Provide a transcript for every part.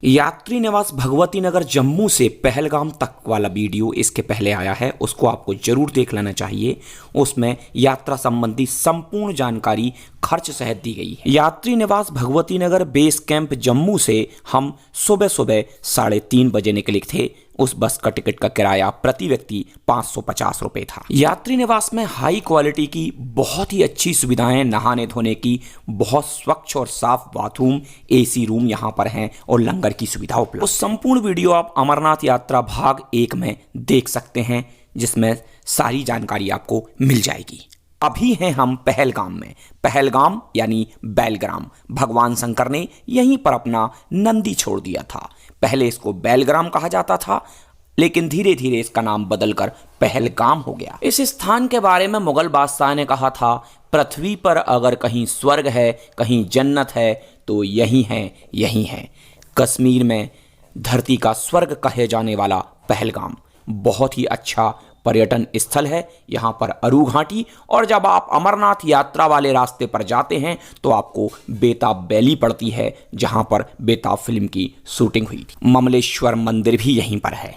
यात्री निवास भगवती नगर जम्मू से पहलगाम तक वाला वीडियो इसके पहले आया है, उसको आपको जरूर देख लेना चाहिए। उसमें यात्रा संबंधी संपूर्ण जानकारी खर्च सहित दी गई है। यात्री निवास भगवती नगर बेस कैंप जम्मू से हम सुबह 3:30 बजे निकले थे। उस बस का टिकट का किराया प्रति व्यक्ति 550 रुपये था। यात्री निवास में हाई क्वालिटी की बहुत ही अच्छी सुविधाएं, नहाने धोने की बहुत स्वच्छ और साफ बाथरूम, एसी रूम यहाँ पर हैं और लंगर की सुविधा उपलब्ध। उस संपूर्ण वीडियो आप अमरनाथ यात्रा भाग 1 में देख सकते हैं, जिसमें सारी जानकारी आपको मिल जाएगी। अभी हैं हम पहलगाम में। पहलगाम यानी बैलग्राम। भगवान शंकर ने यहीं पर अपना नंदी छोड़ दिया था। पहले इसको बैलग्राम कहा जाता था, लेकिन धीरे धीरे इसका नाम बदलकर पहलगाम हो गया। इस स्थान के बारे में मुगल बादशाह ने कहा था, पृथ्वी पर अगर कहीं स्वर्ग है, कहीं जन्नत है, तो यही है। कश्मीर में धरती का स्वर्ग कहे जाने वाला पहलगाम बहुत ही अच्छा पर्यटन स्थल है। यहाँ पर अरू घाटी, और जब आप अमरनाथ यात्रा वाले रास्ते पर जाते हैं तो आपको बेताब वैली पड़ती है, जहाँ पर बेताब फिल्म की शूटिंग हुई थी। ममलेश्वर मंदिर भी यहीं पर है।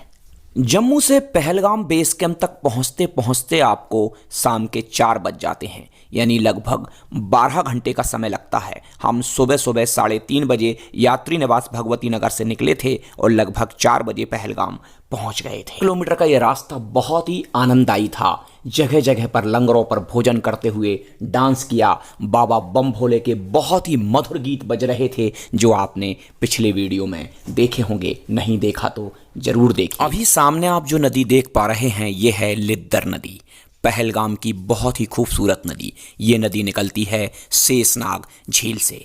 जम्मू से पहलगाम बेस कैंप तक पहुँचते पहुँचते आपको शाम के 4 बज जाते हैं, यानी लगभग 12 घंटे का समय लगता है। हम सुबह 3:30 बजे यात्री निवास भगवती नगर से निकले थे और लगभग 4 बजे पहलगाम पहुंच गए थे। किलोमीटर का यह रास्ता बहुत ही आनंददायी था। जगह जगह पर लंगरों पर भोजन करते हुए डांस किया। बाबा बम भोले के बहुत ही मधुर गीत बज रहे थे, जो आपने पिछले वीडियो में देखे होंगे। नहीं देखा तो जरूर देखिए। अभी सामने आप जो नदी देख पा रहे हैं, यह है लिद्दर नदी, पहलगाम की बहुत ही खूबसूरत नदी। ये नदी निकलती है शेषनाग झील से।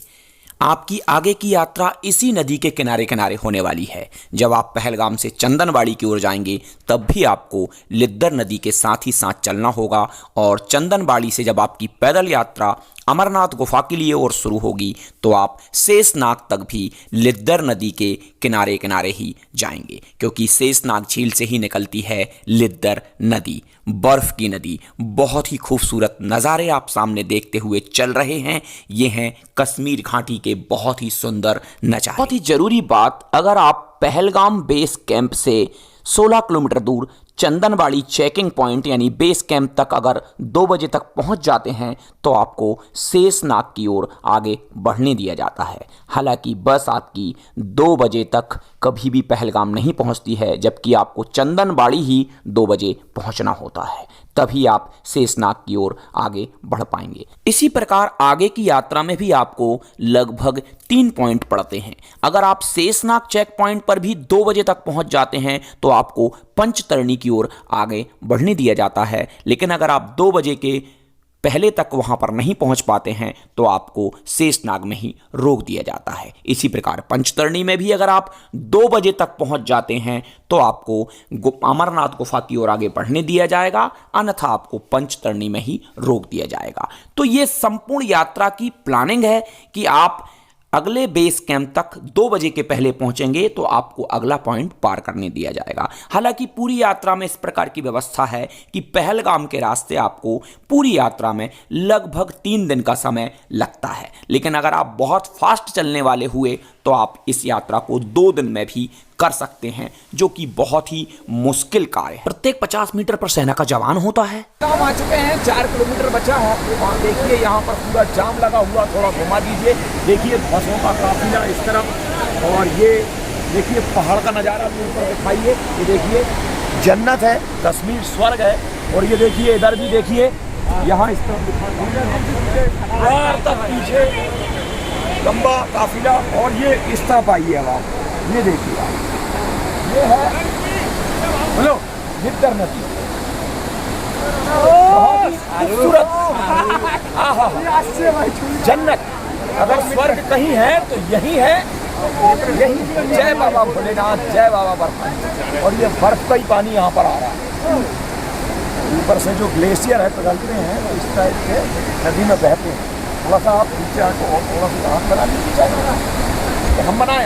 आपकी आगे की यात्रा इसी नदी के किनारे किनारे होने वाली है। जब आप पहलगाम से चंदनबाड़ी की ओर जाएंगे, तब भी आपको लिद्दर नदी के साथ ही साथ चलना होगा, और चंदनबाड़ी से जब आपकी पैदल यात्रा अमरनाथ गुफा के लिए और शुरू होगी, तो आप शेषनाग तक भी लिद्दर नदी के किनारे किनारे ही जाएंगे, क्योंकि शेषनाग झील से ही निकलती है लिद्दर नदी, बर्फ की नदी। बहुत ही खूबसूरत नज़ारे आप सामने देखते हुए चल रहे हैं। ये हैं कश्मीर घाटी के बहुत ही सुंदर नज़ारे। बहुत ही ज़रूरी बात, अगर आप पहलगाम बेस कैंप से 16 किलोमीटर दूर चंदनबाड़ी चेकिंग पॉइंट यानी बेस कैंप तक अगर 2 बजे तक पहुंच जाते हैं, तो आपको शेषनाग की ओर आगे बढ़ने दिया जाता है। हालांकि बस आपकी 2 बजे तक कभी भी पहलगाम नहीं पहुंचती है, जबकि आपको चंदनबाड़ी ही 2 बजे पहुंचना होता है, तभी आप शेषनाग की ओर आगे बढ़ पाएंगे। इसी प्रकार आगे की यात्रा में भी आपको लगभग 3 पॉइंट पड़ते हैं। अगर आप शेषनाग चेक पॉइंट पर भी 2 बजे तक पहुंच जाते हैं, तो आपको पंचतरणी की ओर आगे बढ़ने दिया जाता है। लेकिन अगर आप 2 बजे के पहले तक वहां पर नहीं पहुंच पाते हैं, तो आपको शेषनाग में ही रोक दिया जाता है। इसी प्रकार पंचतरणी में भी अगर आप 2 बजे तक पहुंच जाते हैं, तो आपको अमरनाथ गुफा की ओर आगे बढ़ने दिया जाएगा, अन्यथा आपको पंचतरणी में ही रोक दिया जाएगा। तो ये संपूर्ण यात्रा की प्लानिंग है कि आप अगले बेस कैंप तक 2 बजे के पहले पहुंचेंगे, तो आपको अगला पॉइंट पार करने दिया जाएगा। हालांकि पूरी यात्रा में इस प्रकार की व्यवस्था है कि पहलगाम के रास्ते आपको पूरी यात्रा में लगभग 3 दिन का समय लगता है। लेकिन अगर आप बहुत फास्ट चलने वाले हुए, तो आप इस यात्रा को 2 दिन में भी कर सकते हैं, जो कि बहुत ही मुश्किल कार्य है। प्रत्येक 50 मीटर पर सेना का जवान होता है। हम आ चुके हैं, 4 किलोमीटर बचा है। वहाँ देखिए, यहाँ पर पूरा जाम लगा हुआ, थोड़ा घुमा दीजिए। देखिए बसों का काफिला इस तरफ, और ये देखिए पहाड़ का नज़ारा भी ऊपर दिखाइए। ये देखिए जन्नत है, कश्मीर स्वर्ग है। और ये देखिए इधर भी देखिए, यहाँ इस तरफ तक पीछे लंबा काफिला, और ये इस तरफ आइए अब आप, ये देखिए आप, ये है बोलो लिद्दर नदी, बहुत ही खूबसूरत, जन्नत। अगर स्वर्ग कहीं है तो यही है, यही। जय बाबा भोलेनाथ, जय बाबा बर्फानी। और ये बर्फ का ही पानी यहाँ पर आ रहा है, ऊपर से जो ग्लेशियर है पिघलते हैं, तो इस टाइप के नदी में बहते हैं। थोड़ा सा आप पीछे आके और थोड़ा सा हाथ बना लीजिए, हम बनाए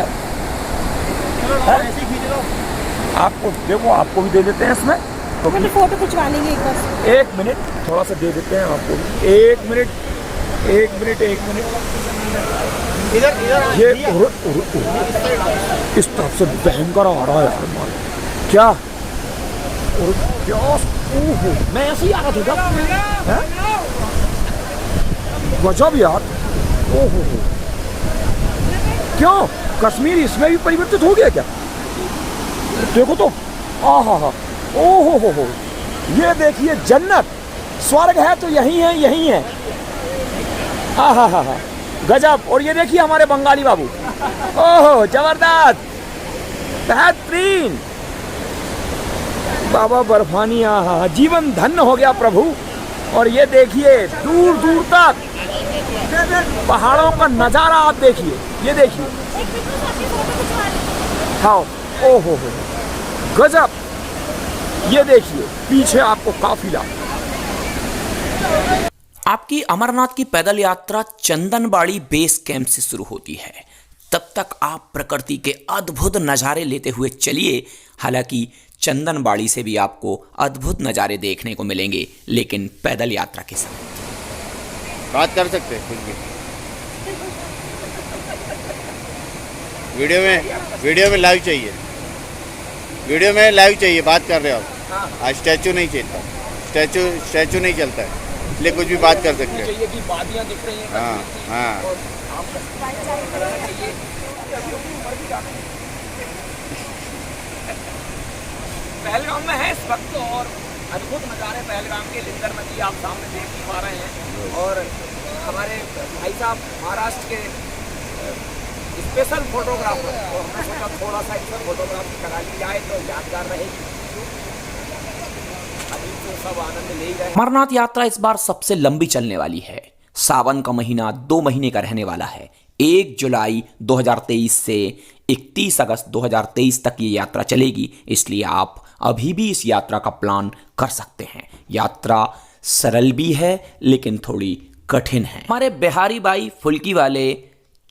आपको देखो, आपको भी दे देते हैं इसमें, तो फोटो खिंचवा लेंगे एक बार। 1 मिनट थोड़ा सा दे देते हैं आपको, 1 मिनट 1 मिनट 1 मिनट। ये इस तरफ से भयंकर आ रहा है यार माल। क्या और क्या ओहो, मैं ऐसे ही आ रहा था क्या? हैं? गजब यार। ओहो क्यों कश्मीर इसमें भी परिवर्तित हो गया क्या? देखो तो आहा हा, ओहो हो, ये देखिए जन्नत स्वर्ग है तो यही है आहा हा हा, गजब। और ये देखिए हमारे बंगाली बाबू, ओहो जबरदस्त बेहतरीन बाबा बर्फानी, आहा जीवन धन्य हो गया प्रभु। और ये देखिए दूर दूर तक पहाड़ों का नजारा आप देखिए, ये देखिए हाँ ओहो हो गजब। ये देखिए पीछे आपको काफिला। आपकी अमरनाथ की पैदल यात्रा चंदनबाड़ी बेस कैंप से शुरू होती है। तब तक आप प्रकृति के अद्भुत नज़ारे लेते हुए चलिए। हालांकि चंदनबाड़ी से भी आपको अद्भुत नज़ारे देखने को मिलेंगे, लेकिन पैदल यात्रा के साथ। बात कर सकते हैं कुछ भी। वीडियो में लाइव चाहिए, वीडियो में लाइव चाहिए। बात कर रहे हो आप? आज स्टैचू नहीं चलता, स्टैचू नहीं चलता है, इसलिए कुछ भी बात कर सकते हैं। कि वादियां दिख रही हैं। हाँ हाँ पहलगाम में है इस वक्त और अद्भुत नज़ारे पहलगाम के लिंदर नदी आप सामने देख ही पा रहे हैं। और हमारे भाई साहब महाराष्ट्र के स्पेशल फोटोग्राफर, और हमने सोचा थोड़ा सा इसमें फोटोग्राफी करा ली जाए तो यादगार रहेगी। अभी तो सब आनंद ले ही रहे हैं। अमरनाथ यात्रा इस बार सबसे लंबी चलने वाली है। सावन का महीना 2 महीने का रहने वाला है। 1 जुलाई 2023 से 31 अगस्त 2023 तक ये यात्रा चलेगी, इसलिए आप अभी भी इस यात्रा का प्लान कर सकते हैं। यात्रा सरल भी है लेकिन थोड़ी कठिन है। हमारे बिहारी भाई फुल्की वाले,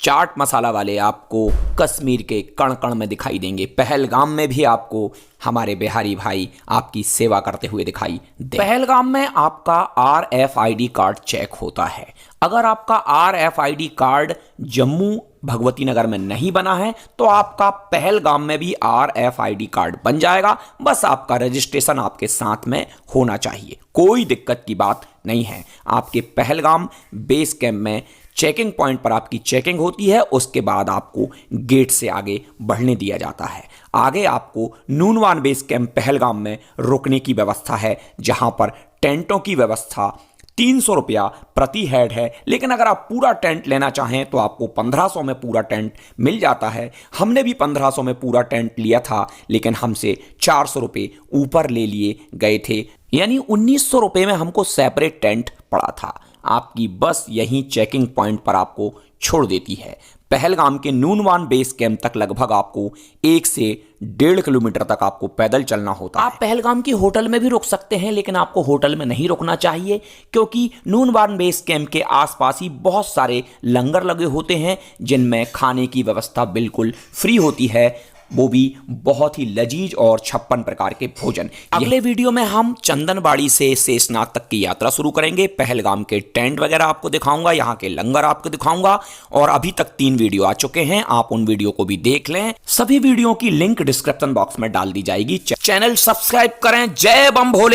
चाट मसाला वाले आपको कश्मीर के कण कण में दिखाई देंगे। पहलगाम में भी आपको हमारे बिहारी भाई आपकी सेवा करते हुए दिखाई दे। पहलगाम में आपका RFID कार्ड चेक होता है। अगर आपका RFID कार्ड जम्मू भगवती नगर में नहीं बना है तो आपका पहलगाम में भी RFID कार्ड बन जाएगा। बस आपका रजिस्ट्रेशन आपके साथ में होना चाहिए, कोई दिक्कत की बात नहीं है। आपके पहलगाम बेस कैंप में चेकिंग पॉइंट पर आपकी चेकिंग होती है, उसके बाद आपको गेट से आगे बढ़ने दिया जाता है। आगे आपको नूनवान बेस कैंप पहलगाम में रुकने की व्यवस्था है, जहां पर टेंटों की व्यवस्था 300 रुपया प्रति हेड है। लेकिन अगर आप पूरा टेंट लेना चाहें तो आपको 1500 में पूरा टेंट मिल जाता है। हमने भी 1500 में पूरा टेंट लिया था, लेकिन हमसे 400 रुपये ऊपर ले लिए गए थे, यानी 1900 रुपये में हमको सेपरेट टेंट पड़ा था। आपकी बस यहीं चेकिंग पॉइंट पर आपको छोड़ देती है। पहलगाम के नूनवान बेस कैंप तक लगभग आपको 1 से 1.5 किलोमीटर तक आपको पैदल चलना होता है। आप पहलगाम की होटल में भी रुक सकते हैं, लेकिन आपको होटल में नहीं रुकना चाहिए, क्योंकि नूनवान बेस कैंप के आसपास ही बहुत सारे लंगर लगे होते हैं, जिनमें खाने की व्यवस्था बिल्कुल फ्री होती है, वो भी बहुत ही लजीज और 56 प्रकार के भोजन। अगले वीडियो में हम चंदनबाड़ी से शेषनाग तक की यात्रा शुरू करेंगे। पहलगाम के टेंट वगैरह आपको दिखाऊंगा, यहाँ के लंगर आपको दिखाऊंगा, और अभी तक 3 वीडियो आ चुके हैं, आप उन वीडियो को भी देख लें। सभी वीडियो की लिंक डिस्क्रिप्शन बॉक्स में डाल दी जाएगी। चैनल सब्सक्राइब करें। जय बम भोले।